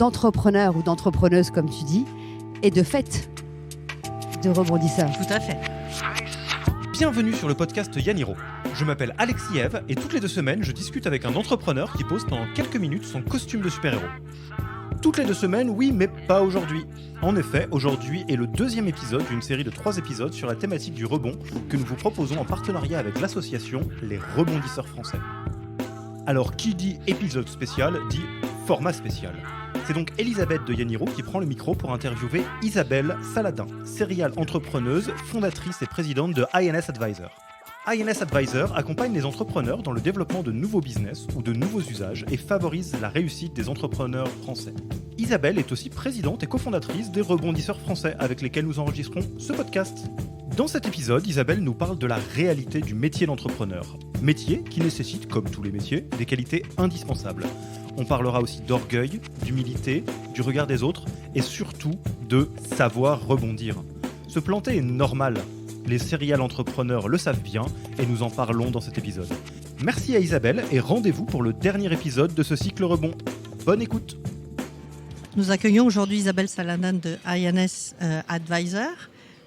d'entrepreneurs ou d'entrepreneuses, comme tu dis, et de fait, de rebondisseurs. Tout à fait. Bienvenue sur le podcast Yaniro. Je m'appelle Alexis Eve et toutes les 2 semaines, je discute avec un entrepreneur qui pose pendant quelques minutes son costume de super-héros. Toutes les 2 semaines, oui, mais pas aujourd'hui. En effet, aujourd'hui est le 2e épisode d'une série de 3 épisodes sur la thématique du rebond que nous vous proposons en partenariat avec l'association Les Rebondisseurs Français. Alors, qui dit épisode spécial dit format spécial. C'est donc Elisabeth de Yaniro qui prend le micro pour interviewer Isabelle Saladin, serial entrepreneuse, fondatrice et présidente de INS Advisor. INS Advisor accompagne les entrepreneurs dans le développement de nouveaux business ou de nouveaux usages et favorise la réussite des entrepreneurs français. Isabelle est aussi présidente et cofondatrice des Rebondisseurs Français avec lesquels nous enregistrons ce podcast. Dans cet épisode, Isabelle nous parle de la réalité du métier d'entrepreneur. Métier qui nécessite, comme tous les métiers, des qualités indispensables. On parlera aussi d'orgueil, d'humilité, du regard des autres et surtout de savoir rebondir. Se planter est normal. Les serial entrepreneurs le savent bien et nous en parlons dans cet épisode. Merci à Isabelle et rendez-vous pour le dernier épisode de ce cycle rebond. Bonne écoute. Nous accueillons aujourd'hui Isabelle Saladin de INS Advisor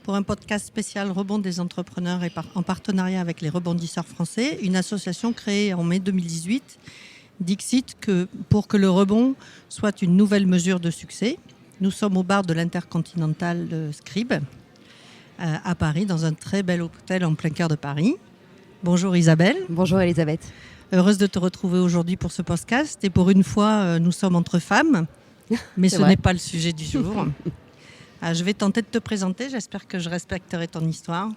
pour un podcast spécial Rebond des entrepreneurs et en partenariat avec les Rebondisseurs Français, une association créée en mai 2018, Dixit, pour que le rebond soit une nouvelle mesure de succès. Nous sommes au bar de l'Intercontinental Scribe à Paris, dans un très bel hôtel en plein cœur de Paris. Bonjour Isabelle. Bonjour Elisabeth. Heureuse de te retrouver aujourd'hui pour ce podcast. Et pour une fois, nous sommes entre femmes, mais ce n'est pas le sujet du jour. Je vais tenter de te présenter, j'espère que je respecterai ton histoire.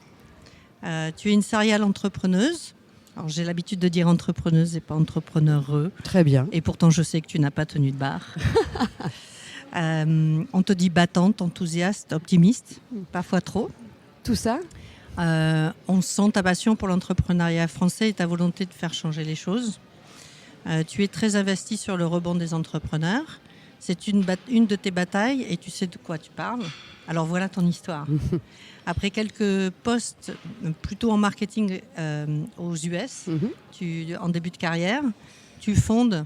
Tu es une serial entrepreneuse. Alors, j'ai l'habitude de dire entrepreneuse et pas entrepreneureux. Très bien. Et pourtant, je sais que tu n'as pas tenu de bar. On te dit battante, enthousiaste, optimiste, parfois trop. Tout ça ? On sent ta passion pour l'entrepreneuriat français et ta volonté de faire changer les choses. Tu es très investie sur le rebond des entrepreneurs. C'est une de tes batailles et tu sais de quoi tu parles. Alors voilà ton histoire. Après quelques postes plutôt en marketing aux US, en début de carrière, tu fondes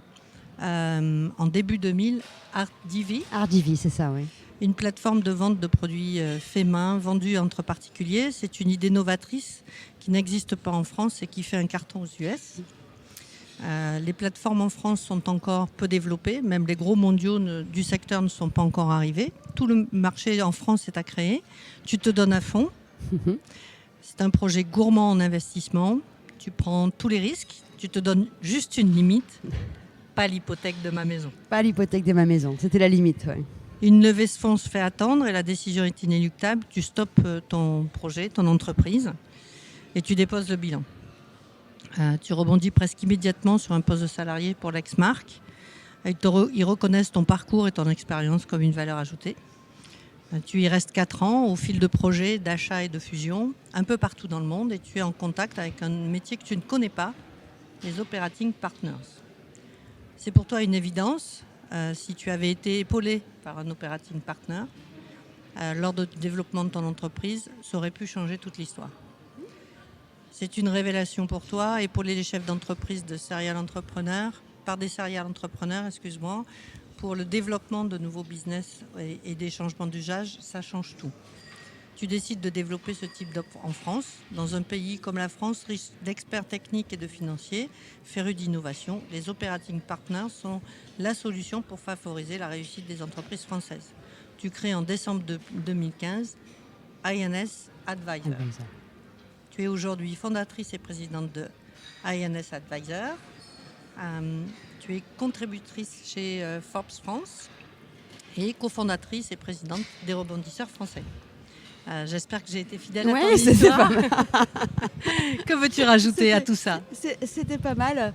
en début 2000 Artdivi. Artdivi, c'est ça, oui. Une plateforme de vente de produits faits main, vendus entre particuliers. C'est une idée novatrice qui n'existe pas en France et qui fait un carton aux US. Les plateformes en France sont encore peu développées, même les gros mondiaux du secteur ne sont pas encore arrivés. Tout le marché en France est à créer. Tu te donnes à fond. C'est un projet gourmand en investissement. Tu prends tous les risques. Tu te donnes juste une limite. Pas l'hypothèque de ma maison. Pas l'hypothèque de ma maison, c'était la limite, oui. Une levée de fonds se fait attendre et la décision est inéluctable. Tu stoppes ton projet, ton entreprise et tu déposes le bilan. Tu rebondis presque immédiatement sur un poste de salarié pour l'ex-marque. Ils reconnaissent ton parcours et ton expérience comme une valeur ajoutée. Tu y restes 4 ans au fil de projets, d'achats et de fusions, un peu partout dans le monde, et tu es en contact avec un métier que tu ne connais pas, les operating partners. C'est pour toi une évidence, si tu avais été épaulé par un operating partner, lors du développement de ton entreprise, ça aurait pu changer toute l'histoire. C'est une révélation pour toi, épauler les chefs d'entreprise par des serial entrepreneurs, pour le développement de nouveaux business et des changements d'usage, ça change tout. Tu décides de développer ce type d'offre en France, dans un pays comme la France, riche d'experts techniques et de financiers, férus d'innovation. Les operating partners sont la solution pour favoriser la réussite des entreprises françaises. Tu crées en décembre 2015 INS Advisor. Tu es aujourd'hui fondatrice et présidente de INS Advisor. Tu es contributrice chez Forbes France et cofondatrice et présidente des Rebondisseurs Français. J'espère que j'ai été fidèle à ton histoire. Que veux-tu rajouter à tout ça ? C'était pas mal.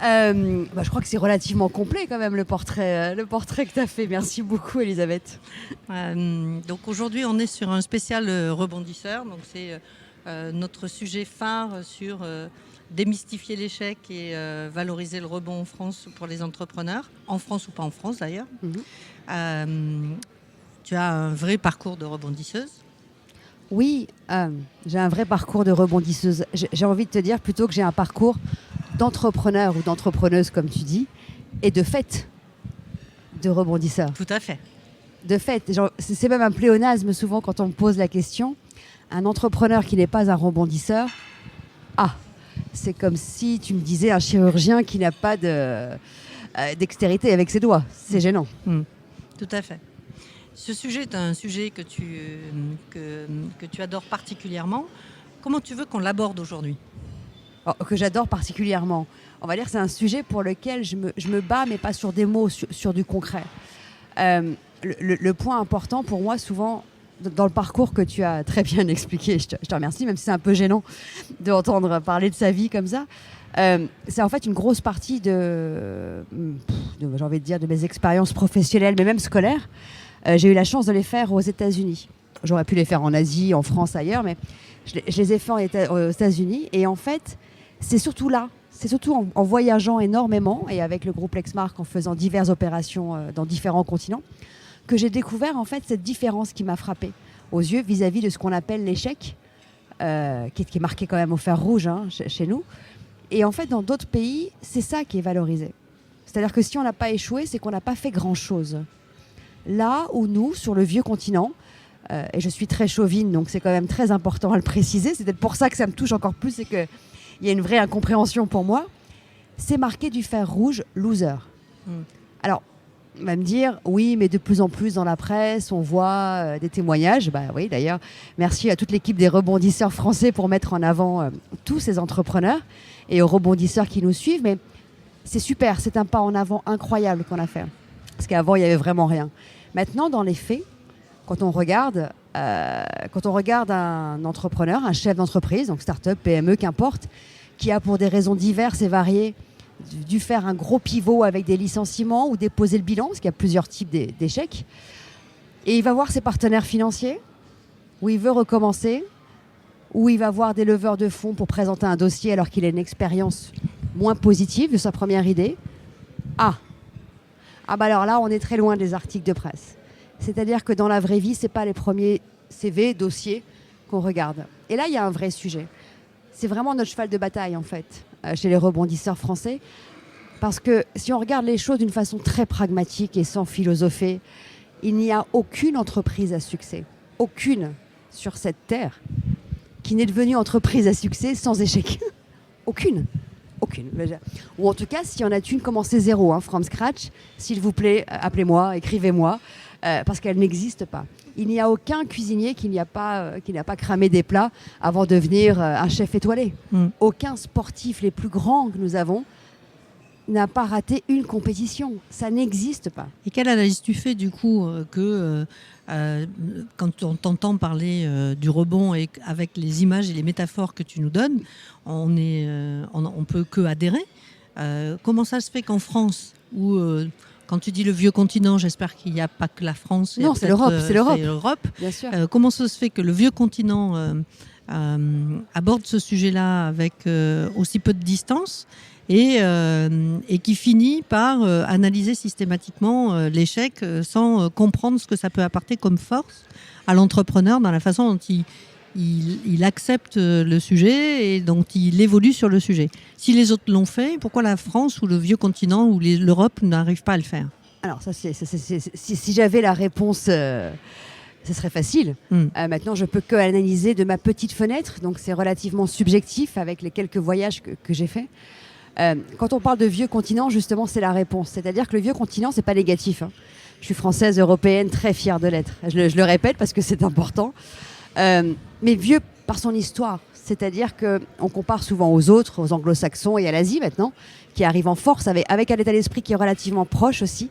Je crois que c'est relativement complet quand même le portrait que tu as fait. Merci beaucoup Elisabeth. Donc aujourd'hui on est sur un spécial rebondisseur. Donc c'est notre sujet phare sur démystifier l'échec et valoriser le rebond en France pour les entrepreneurs, en France ou pas en France d'ailleurs. Tu as un vrai parcours de rebondisseuse. Oui, j'ai un vrai parcours de rebondisseuse. J'ai envie de te dire plutôt que j'ai un parcours d'entrepreneur ou d'entrepreneuse, comme tu dis, et de fait, de rebondisseurs. Tout à fait. De fait, genre, c'est même un pléonasme souvent quand on me pose la question. Un entrepreneur qui n'est pas un rebondisseur, c'est comme si tu me disais un chirurgien qui n'a pas dextérité avec ses doigts. C'est gênant. Tout à fait. Ce sujet est un sujet que tu adores particulièrement. Comment tu veux qu'on l'aborde aujourd'hui ? Que j'adore particulièrement. On va dire que c'est un sujet pour lequel je me bats, mais pas sur des mots, sur du concret. Le point important pour moi, souvent, dans le parcours que tu as très bien expliqué, je te remercie, même si c'est un peu gênant d'entendre parler de sa vie comme ça, c'est en fait une grosse partie j'ai envie de dire, de mes expériences professionnelles, mais même scolaires. J'ai eu la chance de les faire aux États-Unis. J'aurais pu les faire en Asie, en France, ailleurs, mais je les ai fait aux États-Unis. Et en fait, c'est surtout là, c'est surtout en voyageant énormément et avec le groupe Lexmark, en faisant diverses opérations dans différents continents, que j'ai découvert en fait cette différence qui m'a frappée aux yeux vis-à-vis de ce qu'on appelle l'échec, qui est marqué quand même au fer rouge chez nous. Et en fait, dans d'autres pays, c'est ça qui est valorisé. C'est-à-dire que si on n'a pas échoué, c'est qu'on n'a pas fait grand-chose. Là où nous, sur le vieux continent, et je suis très chauvine, donc c'est quand même très important à le préciser, c'est peut-être pour ça que ça me touche encore plus et qu'il y a une vraie incompréhension pour moi, c'est marqué du fer rouge « loser ». Alors, on va me dire, oui, mais de plus en plus dans la presse, on voit des témoignages. Bah oui, d'ailleurs, merci à toute l'équipe des rebondisseurs français pour mettre en avant tous ces entrepreneurs et aux rebondisseurs qui nous suivent. Mais c'est super, c'est un pas en avant incroyable qu'on a fait. Parce qu'avant, il n'y avait vraiment rien. Maintenant, dans les faits, quand on regarde un entrepreneur, un chef d'entreprise, donc start-up, PME, qu'importe, qui a pour des raisons diverses et variées dû faire un gros pivot avec des licenciements ou déposer le bilan, parce qu'il y a plusieurs types d'échecs. Et il va voir ses partenaires financiers, où il veut recommencer, où il va voir des leveurs de fonds pour présenter un dossier alors qu'il a une expérience moins positive de sa première idée. Bah alors là, on est très loin des articles de presse. C'est-à-dire que dans la vraie vie, ce n'est pas les premiers CV, dossiers qu'on regarde. Et là, il y a un vrai sujet. C'est vraiment notre cheval de bataille, en fait, chez les rebondisseurs français. Parce que si on regarde les choses d'une façon très pragmatique et sans philosopher, il n'y a aucune entreprise à succès, aucune sur cette terre, qui n'est devenue entreprise à succès sans échec. Aucune. Ou en tout cas, s'il y en a une, commencez zéro, from scratch. S'il vous plaît, appelez-moi, écrivez-moi, parce qu'elle n'existe pas. Il n'y a aucun cuisinier qui n'a pas cramé des plats avant de devenir un chef étoilé. Aucun sportif, les plus grands que nous avons, n'a pas raté une compétition. Ça n'existe pas. Et quelle analyse tu fais du coup quand on t'entend parler du rebond et avec les images et les métaphores que tu nous donnes, on peut que adhérer. Comment ça se fait qu'en France, où quand tu dis le vieux continent, j'espère qu'il n'y a pas que la France. Non, c'est l'Europe. C'est l'Europe. Bien sûr. Comment ça se fait que le vieux continent aborde ce sujet-là avec aussi peu de distance et qui finit par analyser systématiquement l'échec sans comprendre ce que ça peut apporter comme force à l'entrepreneur dans la façon dont il accepte le sujet et dont il évolue sur le sujet. Si les autres l'ont fait, pourquoi la France ou le vieux continent ou l'Europe n'arrivent pas à le faire ? Alors, si j'avais la réponse, ce serait facile. Maintenant, je peux que analyser de ma petite fenêtre, donc c'est relativement subjectif avec les quelques voyages que j'ai faits. Quand on parle de vieux continent, justement, c'est la réponse. C'est-à-dire que le vieux continent, c'est pas négatif. Je suis française, européenne, très fière de l'être. Je le répète parce que c'est important. Mais vieux par son histoire. C'est-à-dire qu'on compare souvent aux autres, aux anglo-saxons et à l'Asie maintenant, qui arrivent en force avec un état d'esprit qui est relativement proche aussi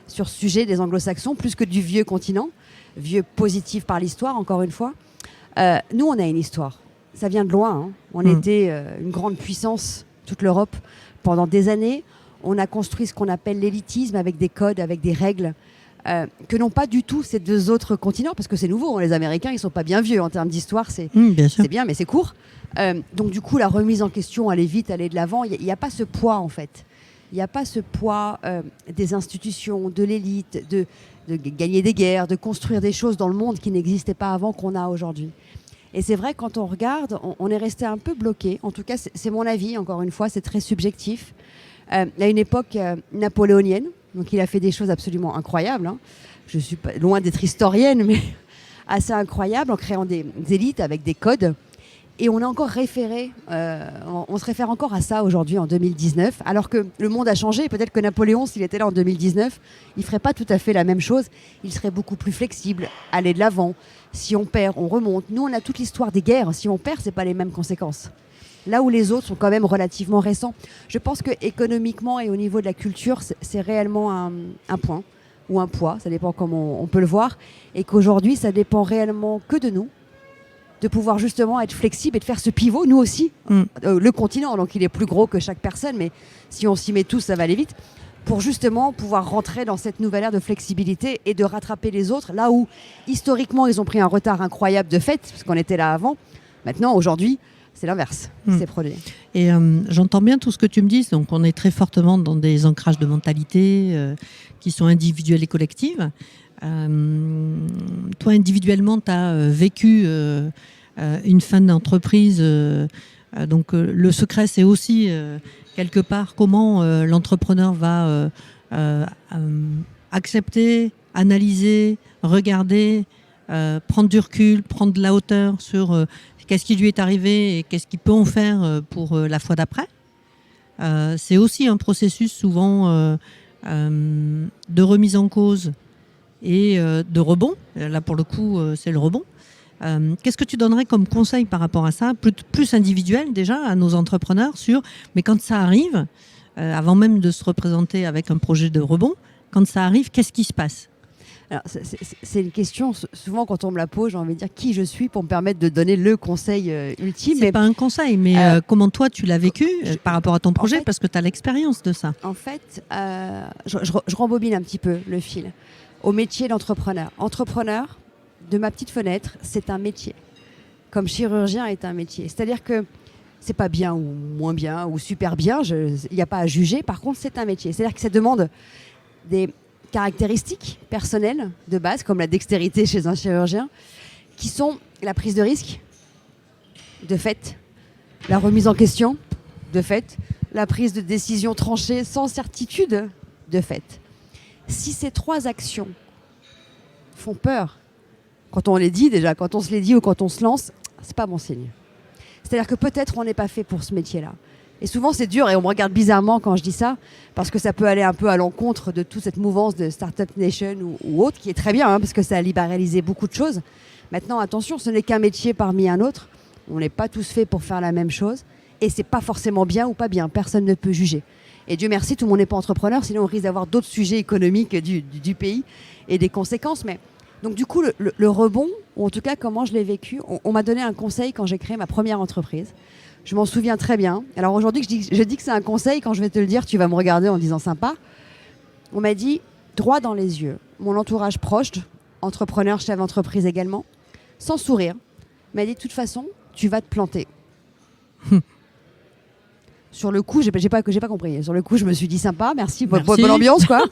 sur ce sujet des anglo-saxons, plus que du vieux continent. Vieux positif par l'histoire, encore une fois. Nous, on a une histoire. Ça vient de loin. On était une grande puissance, toute l'Europe, pendant des années. On a construit ce qu'on appelle l'élitisme avec des codes, avec des règles, que n'ont pas du tout ces deux autres continents, parce que c'est nouveau. Les Américains, ils ne sont pas bien vieux en termes d'histoire. C'est bien, mais c'est court. Donc du coup, la remise en question, aller vite, aller de l'avant, il n'y a pas ce poids, en fait. Il n'y a pas ce poids des institutions, de l'élite, de gagner des guerres, de construire des choses dans le monde qui n'existaient pas avant qu'on a aujourd'hui. Et c'est vrai, quand on regarde, on est resté un peu bloqué. En tout cas, c'est mon avis, encore une fois, c'est très subjectif. À une époque napoléonienne, Donc il a fait des choses absolument incroyables. Hein. Je suis pas, loin d'être historienne, mais assez incroyable en créant des élites avec des codes. Et on est encore référé, on se réfère encore à ça aujourd'hui en 2019, alors que le monde a changé. Peut-être que Napoléon, s'il était là en 2019, il ne ferait pas tout à fait la même chose. Il serait beaucoup plus flexible, aller de l'avant. Si on perd, on remonte. Nous, on a toute l'histoire des guerres. Si on perd, ce n'est pas les mêmes conséquences. Là où les autres sont quand même relativement récents. Je pense qu'économiquement et au niveau de la culture, c'est réellement un point ou un poids. Ça dépend comment on peut le voir. Et qu'aujourd'hui, ça dépend réellement que de nous, de pouvoir justement être flexible et de faire ce pivot, nous aussi. Le continent, donc il est plus gros que chaque personne, mais si on s'y met tous, ça va aller vite, pour justement pouvoir rentrer dans cette nouvelle ère de flexibilité et de rattraper les autres, là où historiquement ils ont pris un retard incroyable de fait, parce qu'on était là avant. Maintenant, aujourd'hui, c'est l'inverse, c'est produit. Et j'entends bien tout ce que tu me dis, donc on est très fortement dans des ancrages de mentalité qui sont individuelles et collectives. Toi, individuellement, tu as vécu une fin d'entreprise. Donc, le secret, c'est aussi, quelque part, comment l'entrepreneur va accepter, analyser, regarder, prendre du recul, prendre de la hauteur sur qu'est-ce qui lui est arrivé et qu'est-ce qu'il peut en faire pour la fois d'après. C'est aussi un processus souvent de remise en cause et de rebond. Là, pour le coup, c'est le rebond. Qu'est-ce que tu donnerais comme conseil par rapport à ça, plus individuel déjà, à nos entrepreneurs sur, mais quand ça arrive, avant même de se représenter avec un projet de rebond, quand ça arrive, qu'est-ce qui se passe ? Alors, c'est une question, souvent quand on me la pose, j'ai envie de dire qui je suis pour me permettre de donner le conseil ultime. C'est pas un conseil, mais comment toi tu l'as vécu par rapport à ton projet, en fait, parce que tu as l'expérience de ça. En fait, je rembobine un petit peu le fil. Au métier d'entrepreneur. Entrepreneur, de ma petite fenêtre, c'est un métier. Comme chirurgien est un métier. C'est-à-dire que c'est pas bien ou moins bien ou super bien, il n'y a pas à juger. Par contre, c'est un métier. C'est-à-dire que ça demande des caractéristiques personnelles de base, comme la dextérité chez un chirurgien, qui sont la prise de risque, de fait, la remise en question, de fait, la prise de décision tranchée sans certitude, de fait. Si ces trois actions font peur, quand on les dit déjà, quand on se les dit ou quand on se lance, c'est pas bon signe. C'est-à-dire que peut-être on n'est pas fait pour ce métier-là. Et souvent c'est dur et on me regarde bizarrement quand je dis ça, parce que ça peut aller un peu à l'encontre de toute cette mouvance de Startup Nation ou autre, qui est très bien, hein, parce que ça a libéralisé beaucoup de choses. Maintenant, attention, ce n'est qu'un métier parmi un autre. On n'est pas tous faits pour faire la même chose. Et c'est pas forcément bien ou pas bien. Personne ne peut juger. Et Dieu merci, tout le monde n'est pas entrepreneur, sinon on risque d'avoir d'autres sujets économiques du pays et des conséquences. Mais donc du coup, le rebond, ou en tout cas comment je l'ai vécu, on m'a donné un conseil quand j'ai créé ma première entreprise. Je m'en souviens très bien. Alors aujourd'hui, je dis que c'est un conseil, quand je vais te le dire, tu vas me regarder en disant sympa. On m'a dit, droit dans les yeux, mon entourage proche, entrepreneur, chef d'entreprise également, sans sourire, m'a dit de toute façon, tu vas te planter. Sur le coup, j'ai pas compris. Sur le coup, je me suis dit sympa, merci. Bonne ambiance, quoi.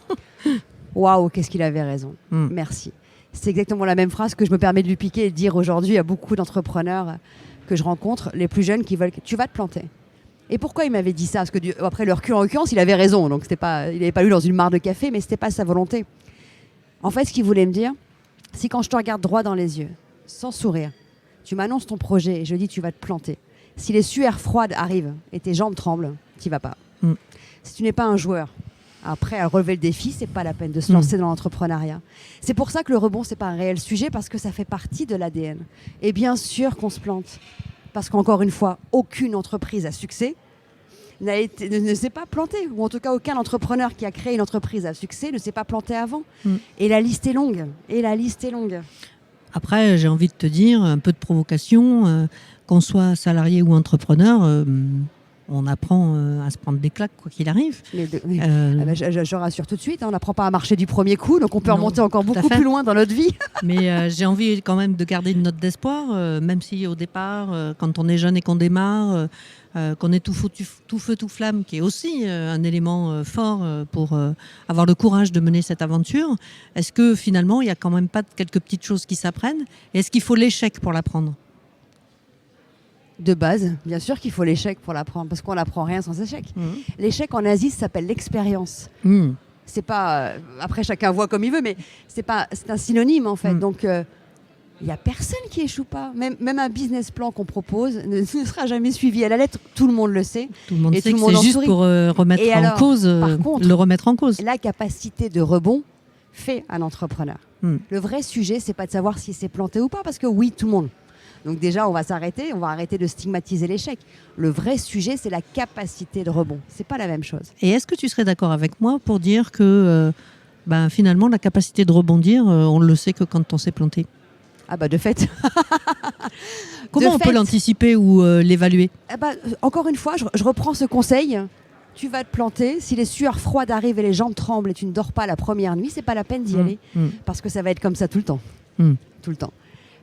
Waouh, qu'est-ce qu'il avait raison. Merci. C'est exactement la même phrase que je me permets de lui piquer et de dire aujourd'hui à beaucoup d'entrepreneurs que je rencontre, les plus jeunes, qui veulent tu vas te planter. Et pourquoi il m'avait dit ça ? Parce que après le recul, en l'occurrence, il avait raison. Donc il n'avait pas lu dans une mare de café, mais c'était pas sa volonté. En fait, ce qu'il voulait me dire, c'est quand je te regarde droit dans les yeux, sans sourire, tu m'annonces ton projet et je dis tu vas te planter. Si les sueurs froides arrivent et tes jambes tremblent, tu n'y vas pas. Si tu n'es pas un joueur, après à relever le défi, c'est pas la peine de se lancer dans l'entrepreneuriat. C'est pour ça que le rebond, c'est pas un réel sujet, parce que ça fait partie de l'ADN. Et bien sûr qu'on se plante. Parce qu'encore une fois, aucune entreprise à succès ne s'est pas plantée. Ou en tout cas, aucun entrepreneur qui a créé une entreprise à succès ne s'est pas planté avant. Et la liste est longue. Après, j'ai envie de te dire, un peu de provocation, qu'on soit salarié ou entrepreneur, on apprend à se prendre des claques quoi qu'il arrive. Je rassure tout de suite, on n'apprend pas à marcher du premier coup, donc on peut remonter encore beaucoup plus loin dans notre vie. Mais j'ai envie quand même de garder une note d'espoir, même si au départ, quand on est jeune et qu'on démarre, qu'on est tout feu, tout flamme, qui est aussi un élément fort pour avoir le courage de mener cette aventure. Est-ce que finalement, il n'y a quand même pas quelques petites choses qui s'apprennent ? Et est-ce qu'il faut l'échec pour l'apprendre ? De base, bien sûr qu'il faut l'échec pour l'apprendre, parce qu'on n'apprend rien sans échec. L'échec en Asie, ça s'appelle l'expérience. C'est pas. Après, chacun voit comme il veut, mais c'est un synonyme en fait. Donc, il n'y a personne qui échoue pas. Même un business plan qu'on propose ne sera jamais suivi à la lettre. Tout le monde le sait. Tout le monde et sait tout que le monde c'est juste sourit. pour Par contre, le remettre en cause. La capacité de rebond fait un entrepreneur. Le vrai sujet, c'est pas de savoir si c'est planté ou pas, parce que oui, tout le monde. Donc déjà, on va arrêter de stigmatiser l'échec. Le vrai sujet, c'est la capacité de rebond. C'est pas la même chose. Et est-ce que tu serais d'accord avec moi pour dire que finalement, la capacité de rebondir, on le sait que quand on s'est planté? Ah bah de fait. Comment on peut l'anticiper ou l'évaluer? Encore une fois, je reprends ce conseil. Tu vas te planter. Si les sueurs froides arrivent et les jambes tremblent et tu ne dors pas la première nuit, c'est pas la peine d'y aller. Parce que ça va être comme ça tout le temps. Tout le temps.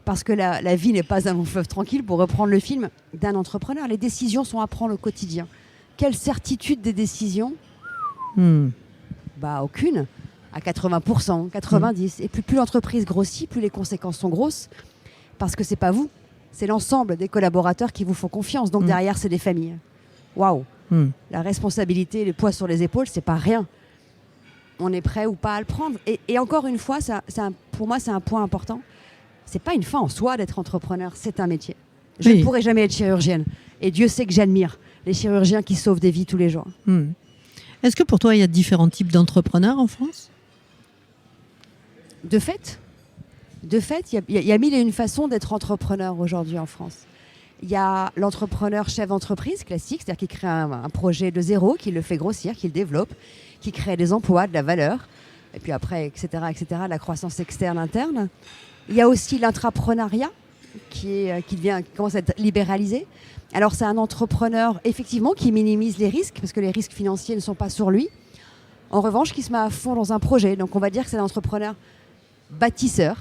Parce que la vie n'est pas un long fleuve tranquille, pour reprendre le film d'un entrepreneur. Les décisions sont à prendre au quotidien. Quelle certitude des décisions? Aucune. À 80%, 90%. Et plus l'entreprise grossit, plus les conséquences sont grosses. Parce que c'est pas vous, c'est l'ensemble des collaborateurs qui vous font confiance. Donc derrière, c'est des familles. Waouh. La responsabilité, le poids sur les épaules, c'est pas rien. On est prêt ou pas à le prendre. Et encore une fois, pour moi, c'est un point important. C'est pas une fin en soi d'être entrepreneur, c'est un métier. Je ne pourrai jamais être chirurgienne. Et Dieu sait que j'admire les chirurgiens qui sauvent des vies tous les jours. Est-ce que pour toi, il y a différents types d'entrepreneurs en France? De fait, il y a mille et une façons d'être entrepreneur aujourd'hui en France. Il y a l'entrepreneur chef d'entreprise classique, c'est-à-dire qui crée un projet de zéro, qui le fait grossir, qui le développe, qui crée des emplois, de la valeur, et puis après, etc., la croissance externe, interne. Il y a aussi l'intrapreneuriat qui commence à être libéralisé. Alors c'est un entrepreneur effectivement qui minimise les risques parce que les risques financiers ne sont pas sur lui. En revanche, qui se met à fond dans un projet. Donc on va dire que c'est un entrepreneur bâtisseur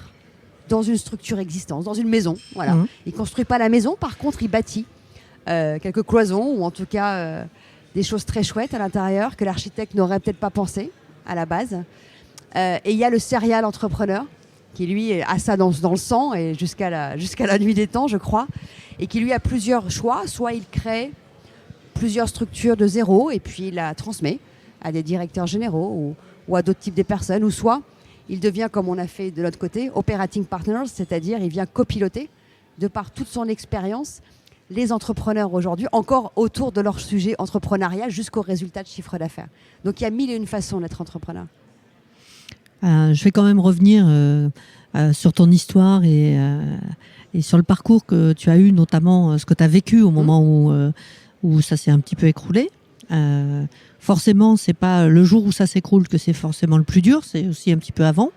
dans une structure existante, dans une maison. Voilà. Il ne construit pas la maison, par contre il bâtit quelques cloisons ou en tout cas des choses très chouettes à l'intérieur que l'architecte n'aurait peut-être pas pensé à la base. Et il y a le serial entrepreneur qui lui a ça dans le sang et jusqu'à la nuit des temps, je crois, et qui lui a plusieurs choix. Soit il crée plusieurs structures de zéro et puis il la transmet à des directeurs généraux ou à d'autres types de personnes, ou soit il devient, comme on a fait de l'autre côté, operating partners, c'est-à-dire il vient copiloter, de par toute son expérience, les entrepreneurs aujourd'hui, encore autour de leur sujet entrepreneurial jusqu'au résultat de chiffre d'affaires. Donc il y a mille et une façons d'être entrepreneur. Je vais quand même revenir sur ton histoire et sur le parcours que tu as eu, notamment ce que tu as vécu au moment où ça s'est un petit peu écroulé. Forcément, c'est pas le jour où ça s'écroule que c'est forcément le plus dur, c'est aussi un petit peu avant.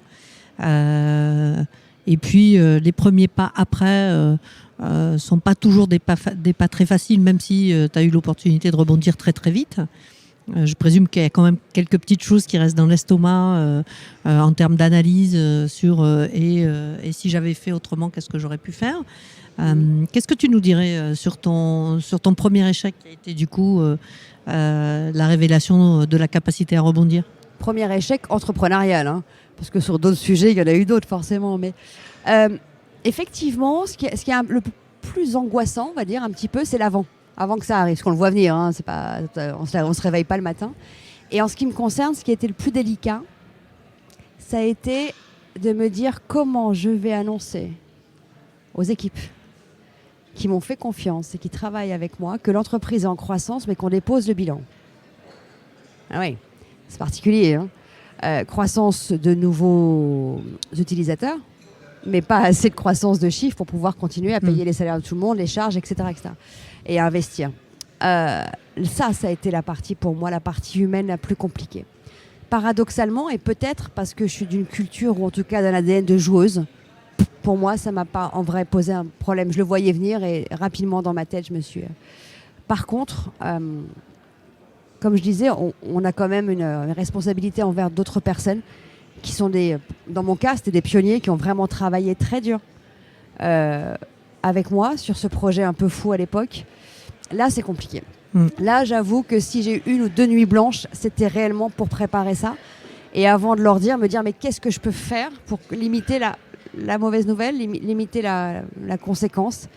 Et puis, les premiers pas après sont pas toujours des pas très faciles, même si tu as eu l'opportunité de rebondir très très vite. Je présume qu'il y a quand même quelques petites choses qui restent dans l'estomac en termes d'analyse sur et si j'avais fait autrement, qu'est-ce que j'aurais pu faire. Qu'est-ce que tu nous dirais sur ton premier échec qui a été du coup la révélation de la capacité à rebondir? Premier échec entrepreneurial, parce que sur d'autres sujets, il y en a eu d'autres forcément. Mais effectivement, ce qui est le plus angoissant, on va dire un petit peu, c'est l'avant. Avant que ça arrive, parce qu'on le voit venir, on se réveille pas le matin. Et en ce qui me concerne, ce qui a été le plus délicat, ça a été de me dire comment je vais annoncer aux équipes qui m'ont fait confiance et qui travaillent avec moi que l'entreprise est en croissance, mais qu'on dépose le bilan. Ah oui, c'est particulier. Croissance de nouveaux utilisateurs, mais pas assez de croissance de chiffres pour pouvoir continuer à payer les salaires de tout le monde, les charges, etc. Et à investir. Ça a été la partie, pour moi, la partie humaine la plus compliquée. Paradoxalement, et peut-être parce que je suis d'une culture, ou en tout cas d'un ADN de joueuse, pour moi, ça ne m'a pas en vrai posé un problème. Je le voyais venir et rapidement dans ma tête, je me suis... Par contre, comme je disais, on a quand même une responsabilité envers d'autres personnes qui sont dans mon cas, c'était des pionniers qui ont vraiment travaillé très dur avec moi sur ce projet un peu fou à l'époque. Là, c'est compliqué. Là, j'avoue que si j'ai eu 1 ou 2 nuits blanches, c'était réellement pour préparer ça. Et avant de leur dire, me dire, mais qu'est-ce que je peux faire pour limiter la mauvaise nouvelle, limiter la conséquence.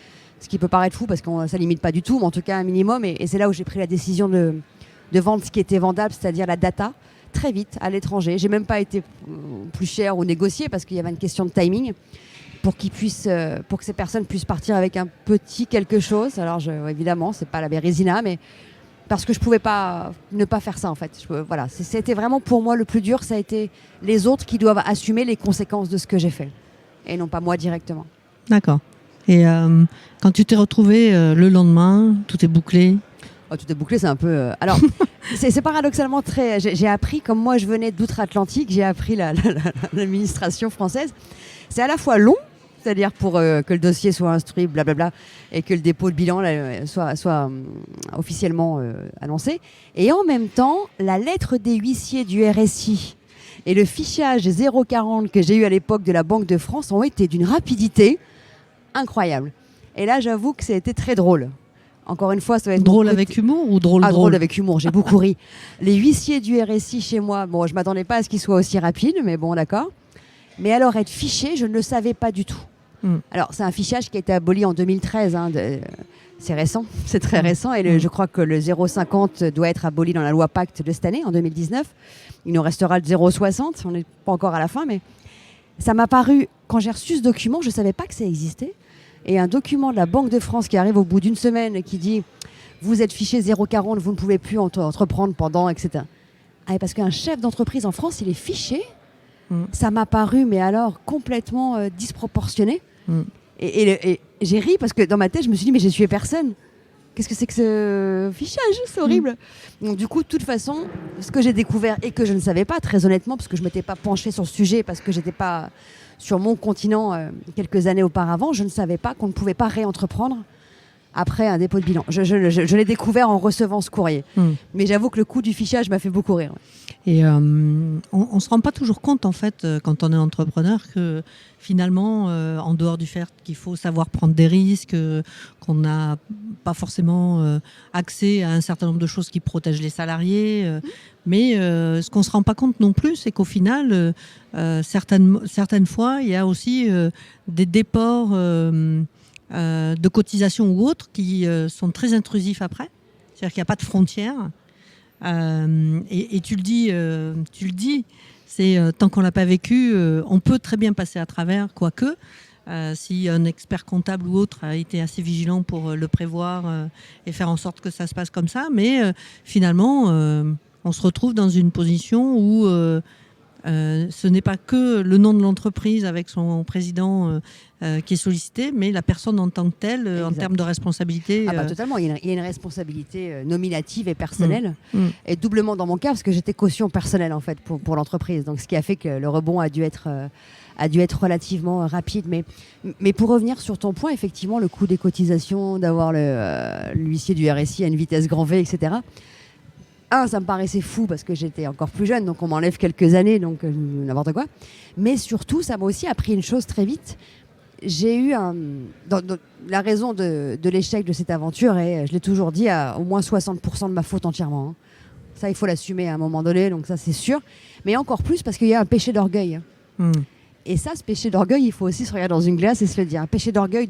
Ce qui peut paraître fou parce que ça ne limite pas du tout, mais en tout cas un minimum. Et c'est là où j'ai pris la décision de vendre ce qui était vendable, c'est-à-dire la data. très vite à l'étranger. J'ai même pas été plus cher ou négocié parce qu'il y avait une question de timing pour que ces personnes puissent partir avec un petit quelque chose. Alors évidemment, c'est pas la Bérésina, mais parce que je pouvais pas ne pas faire ça en fait. Voilà, c'était vraiment pour moi le plus dur. Ça a été les autres qui doivent assumer les conséquences de ce que j'ai fait et non pas moi directement. D'accord. Et quand tu t'es retrouvée le lendemain, tout est bouclé. Oh, tout est bouclé, c'est un peu. Alors, c'est paradoxalement très. J'ai appris, comme moi je venais d'outre-Atlantique, j'ai appris l'administration française. C'est à la fois long, c'est-à-dire pour que le dossier soit instruit, blablabla, et que le dépôt de bilan soit officiellement annoncé. Et en même temps, la lettre des huissiers du RSI et le fichage 040 que j'ai eu à l'époque de la Banque de France ont été d'une rapidité incroyable. Et là, j'avoue que ça a été très drôle. Encore une fois, ça va être drôle avec humour ou drôle drôle avec humour, j'ai beaucoup ri. Les huissiers du RSI chez moi, bon, je ne m'attendais pas à ce qu'ils soient aussi rapides, mais bon, d'accord. Mais alors, être fiché, je ne le savais pas du tout. Alors, c'est un fichage qui a été aboli en 2013. C'est récent, c'est très récent. Et je crois que le 0,50 doit être aboli dans la loi Pacte de cette année, en 2019. Il nous restera le 0,60. On n'est pas encore à la fin, mais ça m'a paru, quand j'ai reçu ce document, je ne savais pas que ça existait. Et un document de la Banque de France qui arrive au bout d'une semaine et qui dit « Vous êtes fiché 0,40, vous ne pouvez plus entreprendre pendant, etc. » Parce qu'un chef d'entreprise en France, il est fiché. Ça m'a paru, mais alors, complètement disproportionné. Et j'ai ri parce que dans ma tête, je me suis dit « Mais j'ai tué personne. Qu'est-ce que c'est que ce fichage ? C'est horrible. » Donc du coup, de toute façon, ce que j'ai découvert et que je ne savais pas, très honnêtement, parce que je ne m'étais pas penchée sur le sujet, parce que je n'étais pas sur mon continent quelques années auparavant, je ne savais pas qu'on ne pouvait pas réentreprendre après un dépôt de bilan. Je l'ai découvert en recevant ce courrier. Mais j'avoue que le coup du fichage m'a fait beaucoup rire. Et on ne se rend pas toujours compte, en fait, quand on est entrepreneur, que finalement, en dehors du fait qu'il faut savoir prendre des risques, qu'on n'a pas forcément accès à un certain nombre de choses qui protègent les salariés, mais ce qu'on ne se rend pas compte non plus, c'est qu'au final, certaines fois, il y a aussi des déports de cotisations ou autres qui sont très intrusifs après. C'est-à-dire qu'il n'y a pas de frontières. Et tu le dis, c'est tant qu'on l'a pas vécu, on peut très bien passer à travers, quoique si un expert comptable ou autre a été assez vigilant pour le prévoir et faire en sorte que ça se passe comme ça, mais finalement on se retrouve dans une position où ce n'est pas que le nom de l'entreprise avec son président qui est sollicité, mais la personne en tant que telle, en termes de responsabilité. Totalement, il y a une responsabilité nominative et personnelle, et doublement dans mon cas, parce que j'étais caution personnelle en fait pour l'entreprise, donc ce qui a fait que le rebond a dû être relativement rapide. Mais pour revenir sur ton point, effectivement, le coût des cotisations, d'avoir l'huissier du RSI à une vitesse grand V, etc., ça me paraissait fou parce que j'étais encore plus jeune, donc on m'enlève quelques années, donc n'importe quoi. Mais surtout, ça m'a aussi appris une chose très vite. J'ai eu la raison de l'échec de cette aventure, et je l'ai toujours dit, à au moins 60% de ma faute entièrement. Ça, il faut l'assumer à un moment donné, donc ça, c'est sûr. Mais encore plus parce qu'il y a un péché d'orgueil. Et ça, ce péché d'orgueil, il faut aussi se regarder dans une glace et se le dire. Un péché d'orgueil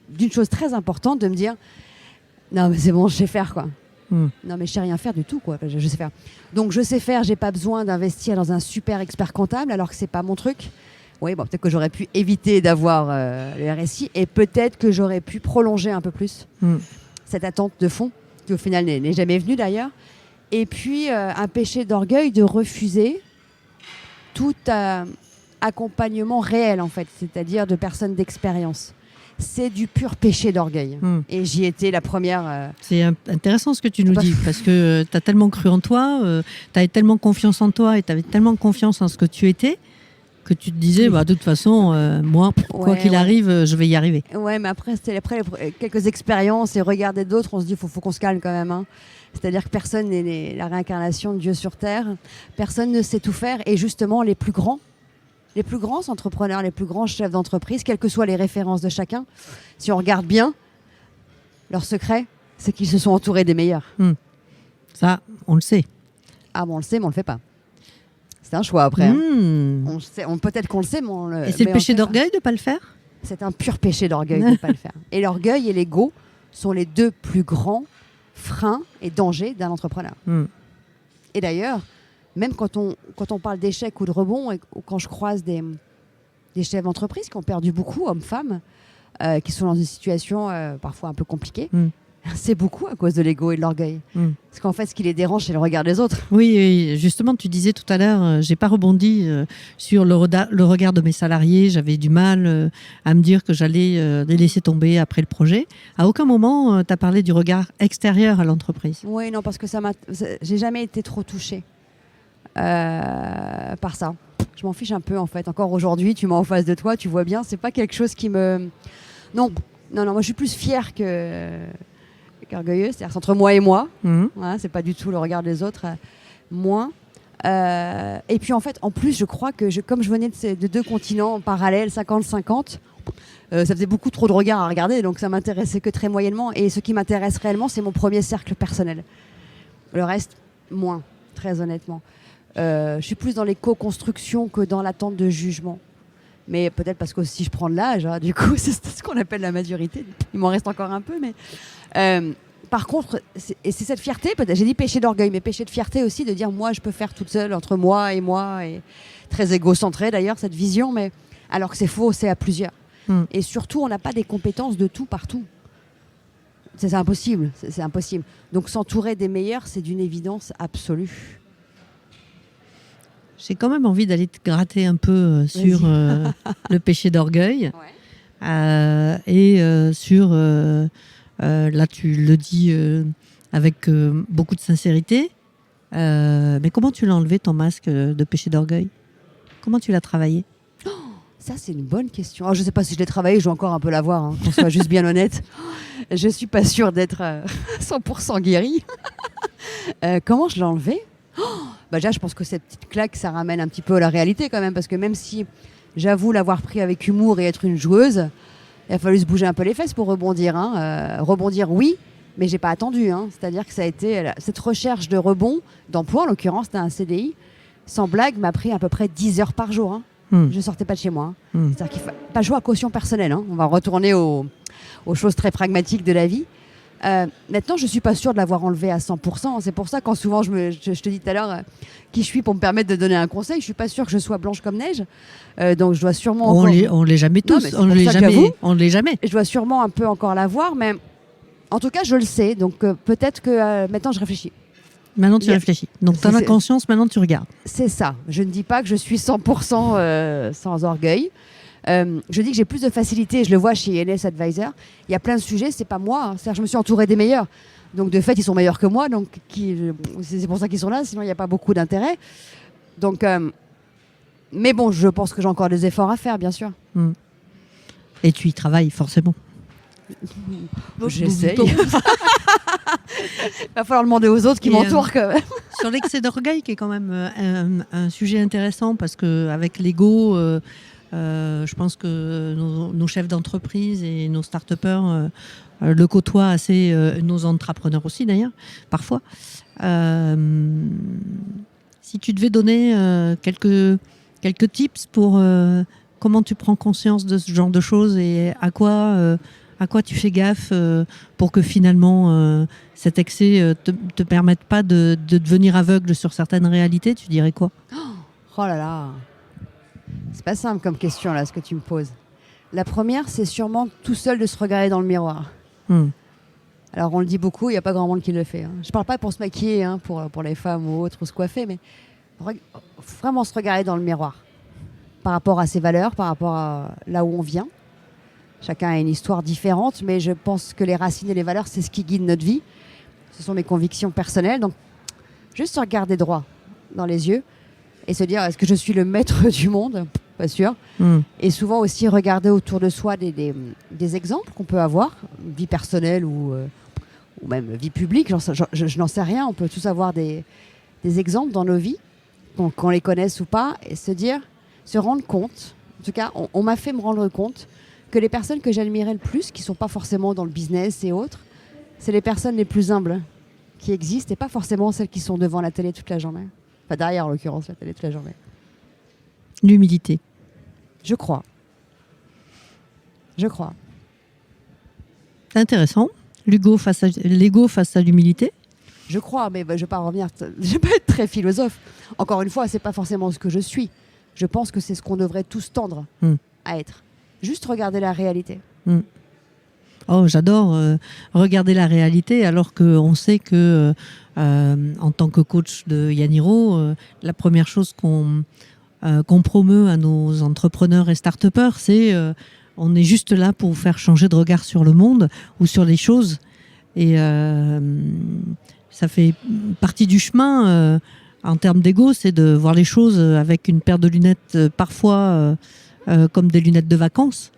d'une chose très importante, de me dire « Non, mais c'est bon, je sais faire, quoi. » Non, mais je sais rien faire du tout, quoi. Je sais faire. Donc, je sais faire, j'ai pas besoin d'investir dans un super expert comptable, alors que c'est pas mon truc. Oui, bon, peut-être que j'aurais pu éviter d'avoir le RSI, et peut-être que j'aurais pu prolonger un peu plus cette attente de fond, qui au final n'est jamais venue d'ailleurs. Et puis, un péché d'orgueil de refuser tout accompagnement réel, en fait, c'est-à-dire de personnes d'expérience. C'est du pur péché d'orgueil. Et j'y étais la première. C'est intéressant ce que tu nous dis, parce que tu as tellement cru en toi, tu avais tellement confiance en toi et tu avais tellement confiance en ce que tu étais, que tu te disais, de toute façon, moi, quoi qu'il arrive, je vais y arriver. Ouais, mais après quelques expériences et regarder d'autres, on se dit, faut qu'on se calme quand même. C'est-à-dire que personne n'est la réincarnation de Dieu sur Terre. Personne ne sait tout faire. Et justement, les plus grands entrepreneurs, les plus grands chefs d'entreprise, quelles que soient les références de chacun, si on regarde bien, leur secret, c'est qu'ils se sont entourés des meilleurs. Ça, on le sait. Ah bon, on le sait, mais on le fait pas. C'est un choix après. Peut-être qu'on le sait, mais on le. Et c'est le péché d'orgueil de ne pas le faire ? C'est un pur péché d'orgueil de ne pas le faire. Et l'orgueil et l'ego sont les deux plus grands freins et dangers d'un entrepreneur. Et d'ailleurs, même quand on parle d'échecs ou de rebonds, ou quand je croise des chefs d'entreprise qui ont perdu beaucoup, hommes-femmes, qui sont dans une situation parfois un peu compliquée, c'est beaucoup à cause de l'ego et de l'orgueil. Parce qu'en fait, ce qui les dérange, c'est le regard des autres. Oui, justement, tu disais tout à l'heure, j'ai pas rebondi sur le regard de mes salariés. J'avais du mal à me dire que j'allais les laisser tomber après le projet. À aucun moment, tu as parlé du regard extérieur à l'entreprise. Oui, non, parce que j'ai jamais été trop touchée par ça. Je m'en fiche un peu, en fait. Encore aujourd'hui, tu m'as en face de toi, tu vois bien, c'est pas quelque chose qui me... Non, moi, je suis plus fière qu'orgueilleuse. C'est-à-dire, c'est entre moi et moi. Voilà, c'est pas du tout le regard des autres. Moins. Et puis, en fait, en plus, je crois que comme je venais de 2 continents parallèles, 50-50, ça faisait beaucoup trop de regards à regarder, donc ça m'intéressait que très moyennement. Et ce qui m'intéresse réellement, c'est mon premier cercle personnel. Le reste, moins, très honnêtement. Je suis plus dans les co-constructions que dans l'attente de jugement. Mais peut-être parce que si je prends de l'âge, hein, du coup, c'est ce qu'on appelle la maturité. Il m'en reste encore un peu, mais... par contre, c'est cette fierté, peut-être, j'ai dit péché d'orgueil, mais péché de fierté aussi, de dire moi, je peux faire toute seule, entre moi, et très égocentré d'ailleurs, cette vision, mais alors que c'est faux, c'est à plusieurs. Et surtout, on n'a pas des compétences de tout partout. C'est impossible, c'est impossible. Donc s'entourer des meilleurs, c'est d'une évidence absolue. J'ai quand même envie d'aller te gratter un peu sur le péché d'orgueil. Et sur, là tu le dis avec beaucoup de sincérité, mais comment tu l'as enlevé ton masque de péché d'orgueil ? Comment tu l'as travaillé ? Ça, c'est une bonne question. Alors, je ne sais pas si je l'ai travaillé, je dois encore un peu l'avoir, hein, qu'on soit juste bien honnête. Je ne suis pas sûre d'être 100% guérie. Comment je l'ai enlevé ? Déjà, je pense que cette petite claque, ça ramène un petit peu à la réalité quand même, parce que même si j'avoue l'avoir pris avec humour et être une joueuse, il a fallu se bouger un peu les fesses pour rebondir. Rebondir, oui, mais j'ai pas attendu. C'est-à-dire que ça a été cette recherche de rebond, d'emploi en l'occurrence, c'était un CDI, sans blague, m'a pris à peu près 10 heures par jour. Je sortais pas de chez moi. C'est-à-dire qu'il faut pas jouer à caution personnelle. On va retourner aux choses très pragmatiques de la vie. Maintenant, je ne suis pas sûre de l'avoir enlevé à 100%. C'est pour ça quand souvent, je te dis tout à l'heure qui je suis pour me permettre de donner un conseil. Je ne suis pas sûre que je sois blanche comme neige. Donc, je dois sûrement... On l'est jamais tous. On l'est jamais. Je dois sûrement un peu encore l'avoir. Mais en tout cas, je le sais. Donc, peut-être que maintenant, je réfléchis. Maintenant, tu réfléchis. Donc, tu en as conscience. Maintenant, tu regardes. C'est ça. Je ne dis pas que je suis 100% sans orgueil. Je dis que j'ai plus de facilité, je le vois chez INS Advisor. Il y a plein de sujets, c'est pas moi. C'est-à-dire, je me suis entourée des meilleurs. Donc, de fait, ils sont meilleurs que moi. Donc, c'est pour ça qu'ils sont là. Sinon, il n'y a pas beaucoup d'intérêt. Donc, mais bon, je pense que j'ai encore des efforts à faire, bien sûr. Et tu y travailles, forcément. J'essaye. Il va falloir demander aux autres qui m'entourent quand même. Sur l'excès d'orgueil, qui est quand même un sujet intéressant, parce qu'avec l'ego... je pense que nos chefs d'entreprise et nos start-upers le côtoient assez, nos entrepreneurs aussi d'ailleurs, parfois. Si tu devais donner quelques tips pour comment tu prends conscience de ce genre de choses et à quoi tu fais gaffe pour que finalement cet excès te permette pas de devenir aveugle sur certaines réalités, tu dirais quoi ? Oh là là, c'est pas simple comme question là, ce que tu me poses. La première, c'est sûrement tout seul de se regarder dans le miroir. Alors on le dit beaucoup, il n'y a pas grand monde qui le fait. Je parle pas pour se maquiller, pour les femmes ou autres, ou se coiffer, mais vraiment se regarder dans le miroir. Par rapport à ses valeurs, par rapport à là où on vient. Chacun a une histoire différente, mais je pense que les racines et les valeurs, c'est ce qui guide notre vie. Ce sont mes convictions personnelles. Donc, juste se regarder droit dans les yeux et se dire, est-ce que je suis le maître du monde ? Pas sûr. Et souvent aussi regarder autour de soi des exemples qu'on peut avoir, vie personnelle ou même vie publique, je n'en sais rien. On peut tous avoir des exemples dans nos vies, qu'on les connaisse ou pas, et se rendre compte, en tout cas, on m'a fait me rendre compte que les personnes que j'admirais le plus, qui ne sont pas forcément dans le business et autres, c'est les personnes les plus humbles qui existent et pas forcément celles qui sont devant la télé toute la journée. Enfin, derrière, en l'occurrence, la télé toute la journée. L'humilité. Je crois. Intéressant. L'ego face à l'humilité. Je crois, mais je vais pas je vais pas être très philosophe. Encore une fois, c'est pas forcément ce que je suis. Je pense que c'est ce qu'on devrait tous tendre à être. Juste regarder la réalité. Oh, j'adore regarder la réalité, alors qu'on sait que, en tant que coach de Yaniro, la première chose qu'on promeut à nos entrepreneurs et start-upers, c'est on est juste là pour vous faire changer de regard sur le monde ou sur les choses. Et ça fait partie du chemin en termes d'ego, c'est de voir les choses avec une paire de lunettes parfois comme des lunettes de vacances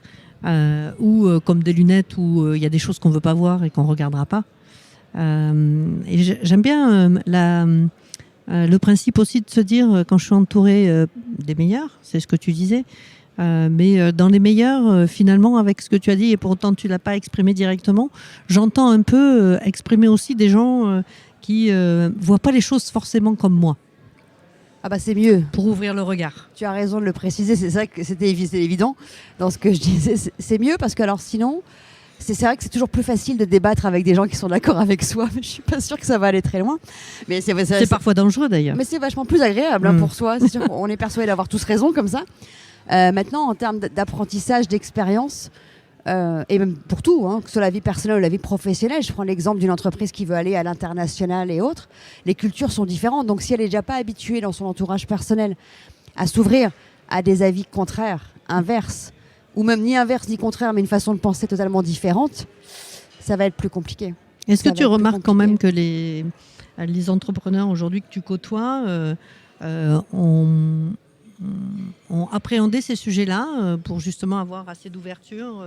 ou comme des lunettes où il y a des choses qu'on ne veut pas voir et qu'on ne regardera pas. Et j'aime bien le principe aussi de se dire, quand je suis entourée des meilleurs, c'est ce que tu disais, mais dans les meilleurs, finalement, avec ce que tu as dit, et pourtant tu ne l'as pas exprimé directement, j'entends un peu exprimer aussi des gens qui ne voient pas les choses forcément comme moi. Ah bah c'est mieux. Pour ouvrir le regard. Tu as raison de le préciser, c'est ça que c'était évident dans ce que je disais. C'est mieux parce que alors sinon, c'est vrai que c'est toujours plus facile de débattre avec des gens qui sont d'accord avec soi, mais je suis pas sûre que ça va aller très loin. Mais c'est parfois dangereux d'ailleurs. Mais c'est vachement plus agréable pour soi. C'est sûr qu'on est persuadé d'avoir tous raison comme ça. Maintenant, en termes d'apprentissage, d'expérience, et même pour tout, que ce soit la vie personnelle ou la vie professionnelle, je prends l'exemple d'une entreprise qui veut aller à l'international et autres, les cultures sont différentes. Donc si elle n'est déjà pas habituée dans son entourage personnel à s'ouvrir à des avis contraires, inverses, ou même ni inverse ni contraire, mais une façon de penser totalement différente, ça va être plus compliqué. Est-ce que tu remarques quand même que les entrepreneurs aujourd'hui que tu côtoies ont appréhendé ces sujets-là pour justement avoir assez d'ouverture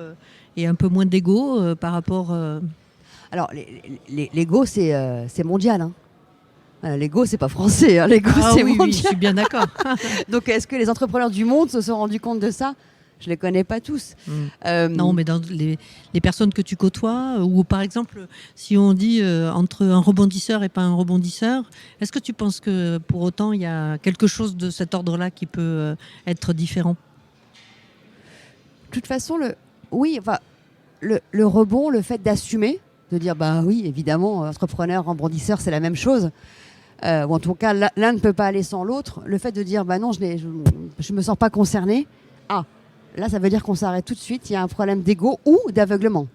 et un peu moins d'ego par rapport... Alors, l'ego, c'est mondial. L'ego, c'est pas français. L'ego, c'est mondial. Oui, je suis bien d'accord. Donc, est-ce que les entrepreneurs du monde se sont rendus compte de ça ? Je les connais pas tous. Non, mais dans les personnes que tu côtoies, ou par exemple, si on dit entre un rebondisseur et pas un rebondisseur, est-ce que tu penses que pour autant il y a quelque chose de cet ordre-là qui peut être différent ? De toute façon, le rebond, le fait d'assumer, de dire bah oui, évidemment, entrepreneur, rebondisseur, c'est la même chose. Ou en tout cas, l'un ne peut pas aller sans l'autre. Le fait de dire bah non, je me sens pas concerné. Là, ça veut dire qu'on s'arrête tout de suite. Il y a un problème d'ego ou d'aveuglement.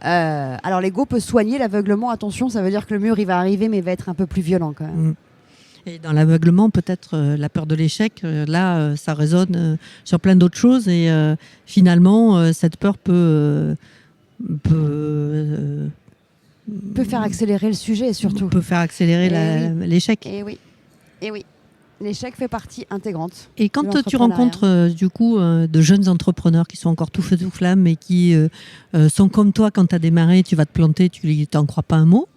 Alors, l'ego peut soigner l'aveuglement. Attention, ça veut dire que le mur, il va arriver, mais il va être un peu plus violent quand même. Et dans l'aveuglement, peut-être la peur de l'échec, là, ça résonne sur plein d'autres choses. Et finalement, cette peur peut faire accélérer le sujet, surtout. Peut faire accélérer l'échec. Et oui. L'échec fait partie intégrante. Et quand tu rencontres du coup de jeunes entrepreneurs qui sont encore tout feu tout flamme et qui sont comme toi quand tu as démarré, tu vas te planter, tu n'en crois pas un mot.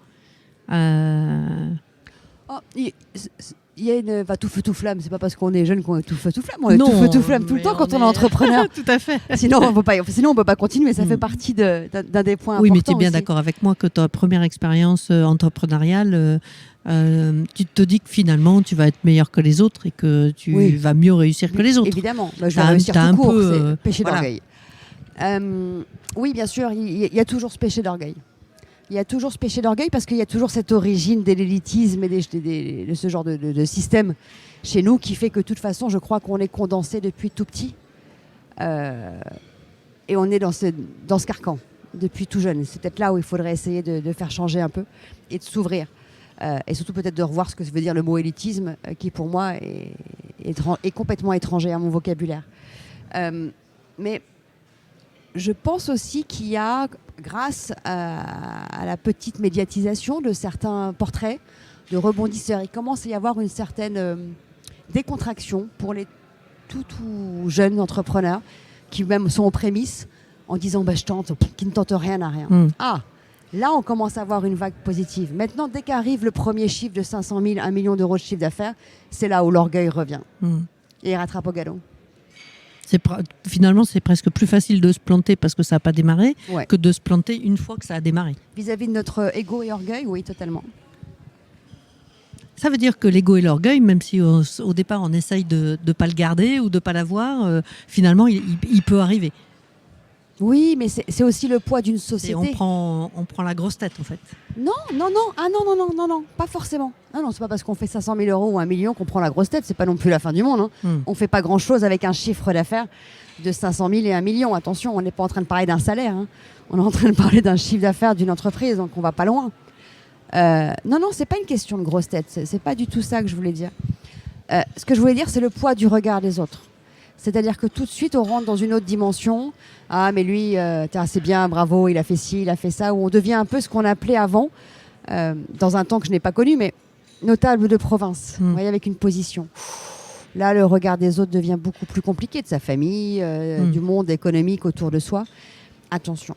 Il y a une tout feu tout flamme, c'est pas parce qu'on est jeune qu'on est tout feu tout flamme, on est tout feu tout flamme tout le temps quand on est entrepreneur. Tout à fait. Sinon on peut pas continuer, ça fait partie d'un des points importants. Oui, mais tu es bien aussi. d'accord avec moi que ta première expérience entrepreneuriale, tu te dis que finalement tu vas être meilleur que les autres et que tu vas mieux réussir que les autres. Évidemment, je vais réussir tout court, c'est péché d'orgueil. Oui, bien sûr, il y a toujours ce péché d'orgueil. Il y a toujours ce péché d'orgueil parce qu'il y a toujours cette origine de l'élitisme et de ce genre de système chez nous qui fait que de toute façon, je crois qu'on est condensé depuis tout petit et on est dans ce carcan depuis tout jeune. C'est peut-être là où il faudrait essayer de faire changer un peu et de s'ouvrir. Et surtout peut-être de revoir ce que veut dire le mot élitisme qui pour moi est complètement étranger à mon vocabulaire. Mais je pense aussi qu'il y a, grâce à la petite médiatisation de certains portraits de rebondisseurs, il commence à y avoir une certaine décontraction pour les tout jeunes entrepreneurs qui même sont aux prémices en disant je tente, qui ne tentent rien à rien. Là, on commence à avoir une vague positive. Maintenant, dès qu'arrive le premier chiffre de 500 000, 1 million d'euros de chiffre d'affaires, c'est là où l'orgueil revient. Et il rattrape au galop. Finalement, c'est presque plus facile de se planter parce que ça n'a pas démarré que de se planter une fois que ça a démarré. Vis-à-vis de notre ego et orgueil, oui, totalement. Ça veut dire que l'ego et l'orgueil, même si au départ on essaye de ne pas le garder ou de ne pas l'avoir, finalement, il peut arriver. Oui, mais c'est aussi le poids d'une société. On prend la grosse tête, en fait. Non, pas forcément. Non, c'est pas parce qu'on fait 500 000 euros ou 1 million qu'on prend la grosse tête, c'est pas non plus la fin du monde. On fait pas grand-chose avec un chiffre d'affaires de 500 000 et 1 million. Attention, on n'est pas en train de parler d'un salaire. On est en train de parler d'un chiffre d'affaires d'une entreprise, donc on va pas loin. Non, c'est pas une question de grosse tête. C'est pas du tout ça que je voulais dire. Ce que je voulais dire, c'est le poids du regard des autres. C'est-à-dire que tout de suite, on rentre dans une autre dimension. Ah, mais lui, c'est bien, bravo, il a fait ci, il a fait ça. Où on devient un peu ce qu'on appelait avant, dans un temps que je n'ai pas connu, mais notable de province. Vous voyez, avec une position. Là, le regard des autres devient beaucoup plus compliqué, de sa famille, du monde économique autour de soi. Attention.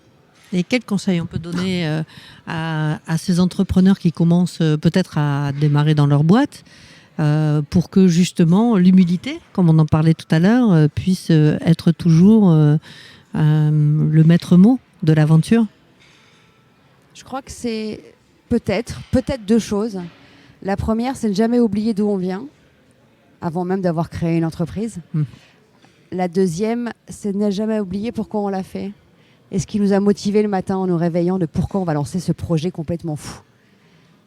Et quels conseils on peut donner à ces entrepreneurs qui commencent peut-être à démarrer dans leur boîte pour que justement l'humilité, comme on en parlait tout à l'heure, puisse être toujours le maître mot de l'aventure? Je crois que c'est peut-être deux choses. La première, c'est ne jamais oublier d'où on vient, avant même d'avoir créé une entreprise. La deuxième, c'est de ne jamais oublier pourquoi on l'a fait. Et ce qui nous a motivés le matin en nous réveillant de pourquoi on va lancer ce projet complètement fou.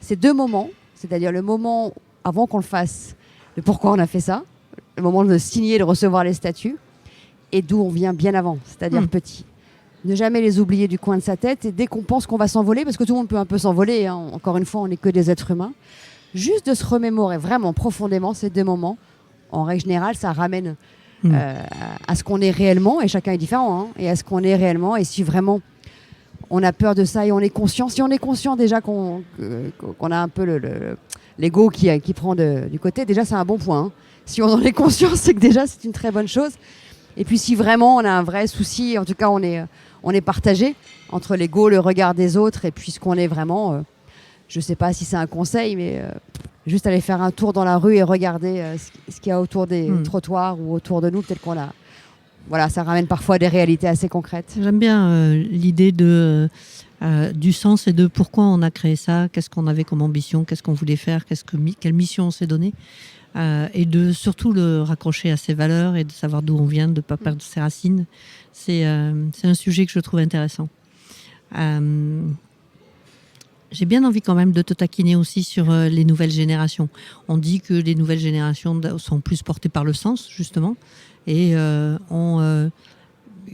Ces deux moments, c'est-à-dire le moment avant qu'on le fasse, de pourquoi on a fait ça, le moment de signer, de recevoir les statuts, et d'où on vient bien avant, c'est-à-dire petit. Ne jamais les oublier du coin de sa tête, et dès qu'on pense qu'on va s'envoler, parce que tout le monde peut un peu s'envoler, encore une fois, on n'est que des êtres humains, juste de se remémorer vraiment profondément ces deux moments, en règle générale, ça ramène à ce qu'on est réellement, et chacun est différent, et à ce qu'on est réellement, et si vraiment on a peur de ça et on est conscient, si on est conscient déjà qu'on a un peu l'ego qui prend du côté, déjà c'est un bon point. Si on en est conscient, c'est que déjà c'est une très bonne chose. Et puis si vraiment on a un vrai souci, en tout cas on est partagé entre l'ego, le regard des autres, et puis ce qu'on est vraiment, je ne sais pas si c'est un conseil, mais juste aller faire un tour dans la rue et regarder ce qu'il y a autour des trottoirs ou autour de nous, peut-être qu'on a... Voilà, ça ramène parfois des réalités assez concrètes. J'aime bien l'idée du sens et de pourquoi on a créé ça, qu'est-ce qu'on avait comme ambition, qu'est-ce qu'on voulait faire, quelle mission on s'est donnée, et de surtout le raccrocher à ses valeurs et de savoir d'où on vient, de ne pas perdre ses racines. C'est un sujet que je trouve intéressant. J'ai bien envie quand même de te taquiner aussi sur les nouvelles générations. On dit que les nouvelles générations sont plus portées par le sens, justement, et ont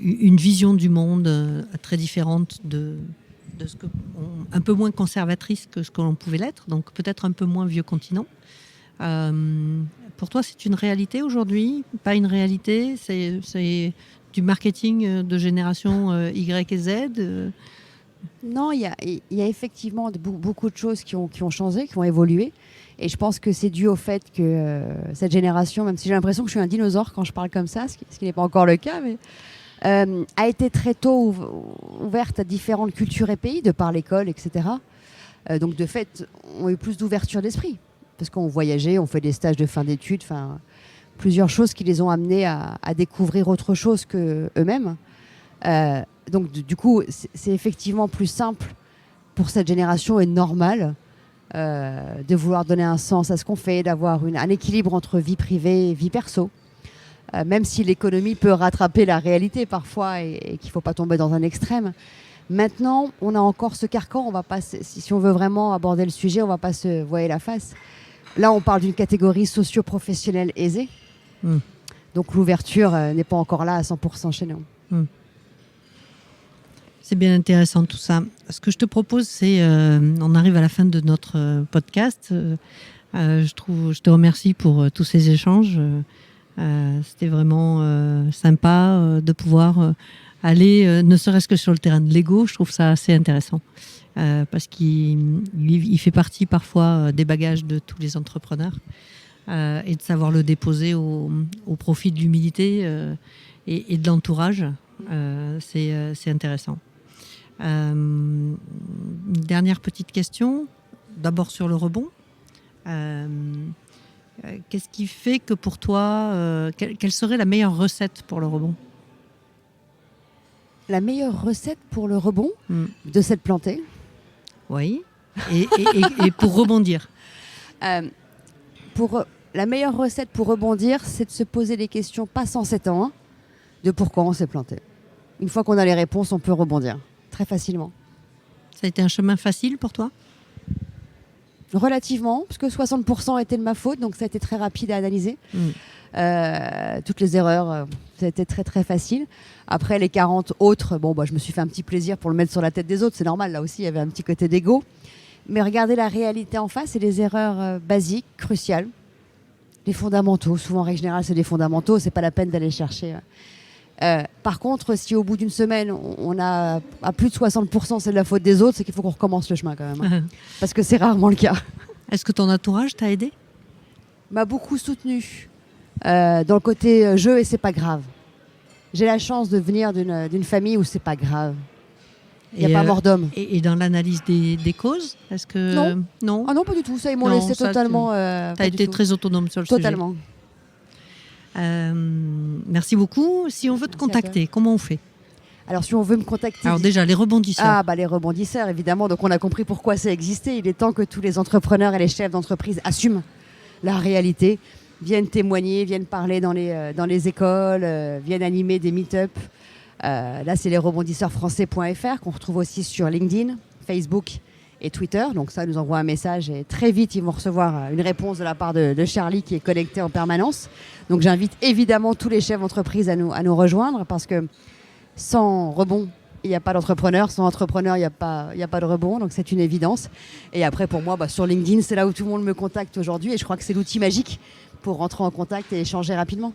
une vision du monde très différente de ce que, un peu moins conservatrice que ce que l'on pouvait l'être, donc peut-être un peu moins vieux continent. Pour toi, c'est une réalité aujourd'hui? Pas une réalité? C'est du marketing de génération Y et Z? Non, il y a effectivement beaucoup de choses qui ont changé, qui ont évolué. Et je pense que c'est dû au fait que cette génération, même si j'ai l'impression que je suis un dinosaure quand je parle comme ça, ce qui n'est pas encore le cas, mais a été très tôt ouverte à différentes cultures et pays, de par l'école, etc. Donc de fait, on a eu plus d'ouverture d'esprit. Parce qu'on voyageait, on fait des stages de fin d'études, plusieurs choses qui les ont amenés à découvrir autre chose qu'eux-mêmes. Donc du coup, c'est effectivement plus simple pour cette génération et normal de vouloir donner un sens à ce qu'on fait, d'avoir un équilibre entre vie privée et vie perso. Même si l'économie peut rattraper la réalité parfois et qu'il ne faut pas tomber dans un extrême. Maintenant, on a encore ce carcan, on va pas, si on veut vraiment aborder le sujet, on ne va pas se voiler la face. Là, on parle d'une catégorie socio-professionnelle aisée. Donc l'ouverture n'est pas encore là à 100% chez nous. C'est bien intéressant tout ça. Ce que je te propose, c'est, on arrive à la fin de notre podcast. Je te remercie pour tous ces échanges. C'était vraiment sympa de pouvoir aller, ne serait-ce que sur le terrain de l'ego. Je trouve ça assez intéressant parce qu'il fait partie parfois des bagages de tous les entrepreneurs et de savoir le déposer au profit de l'humilité et de l'entourage. C'est intéressant. Une dernière petite question, d'abord sur le rebond. Qu'est-ce qui fait que pour toi, quelle serait la meilleure recette pour le rebond? La meilleure recette pour le rebond, de s'être planté. Oui, et pour rebondir. La meilleure recette pour rebondir, c'est de se poser des questions pas sans 7 ans, de pourquoi on s'est planté. une fois qu'on a les réponses, on peut rebondir très facilement. Ça a été un chemin facile pour toi ? Relativement, parce que 60% étaient de ma faute, donc ça a été très rapide à analyser. Toutes les erreurs, ça a été très très facile. Après les 40 autres, je me suis fait un petit plaisir pour le mettre sur la tête des autres, c'est normal, là aussi il y avait un petit côté d'ego. Mais regardez la réalité en face et les erreurs basiques, cruciales. Les fondamentaux, souvent en règle générale c'est des fondamentaux, c'est pas la peine d'aller chercher. Par contre, si au bout d'une semaine on a à plus de 60% c'est de la faute des autres, c'est qu'il faut qu'on recommence le chemin quand même. Hein. Parce que c'est rarement le cas. Est-ce que ton entourage t'a aidé ? M'a beaucoup soutenu dans le côté jeu et c'est pas grave. J'ai la chance de venir d'une famille où c'est pas grave. Il n'y a pas mort d'homme. Et dans l'analyse des causes, est-ce que... Non. Ah non, pas du tout. Ça, ils m'ont laissé totalement... Tu as été très autonome sur le totalement. Sujet. Merci beaucoup. Si on veut te contacter, comment on fait ? Alors, si on veut me contacter... Alors déjà, les rebondisseurs. Les rebondisseurs, évidemment. Donc, on a compris pourquoi ça existait. Il est temps que tous les entrepreneurs et les chefs d'entreprise assument la réalité, viennent témoigner, viennent parler dans les écoles, viennent animer des meet-up. Là, c'est les rebondisseurfrançais.fr qu'on retrouve aussi sur LinkedIn, Facebook et Twitter. Donc ça nous envoie un message et très vite, ils vont recevoir une réponse de la part de Charlie qui est connecté en permanence. Donc j'invite évidemment tous les chefs d'entreprise à nous rejoindre parce que sans rebond, il n'y a pas d'entrepreneur. Sans entrepreneur, il n'y a pas de rebond. Donc c'est une évidence. Et après, pour moi, sur LinkedIn, c'est là où tout le monde me contacte aujourd'hui. Et je crois que c'est l'outil magique pour rentrer en contact et échanger rapidement.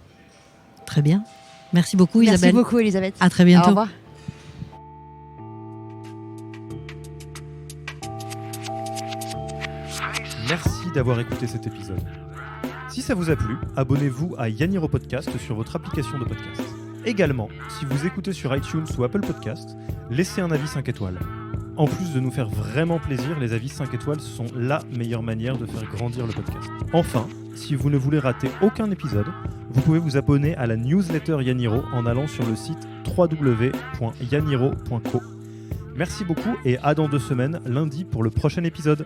Très bien. Merci beaucoup, Isabelle. Merci beaucoup, Elisabeth. À très bientôt. Au revoir. Merci d'avoir écouté cet épisode. Si ça vous a plu, abonnez-vous à Yaniro Podcast sur votre application de podcast. Également, si vous écoutez sur iTunes ou Apple Podcast, laissez un avis 5 étoiles. En plus de nous faire vraiment plaisir, les avis 5 étoiles sont la meilleure manière de faire grandir le podcast. Enfin, si vous ne voulez rater aucun épisode, vous pouvez vous abonner à la newsletter Yaniro en allant sur le site www.yaniro.co. Merci beaucoup et à dans 2 semaines, lundi, pour le prochain épisode.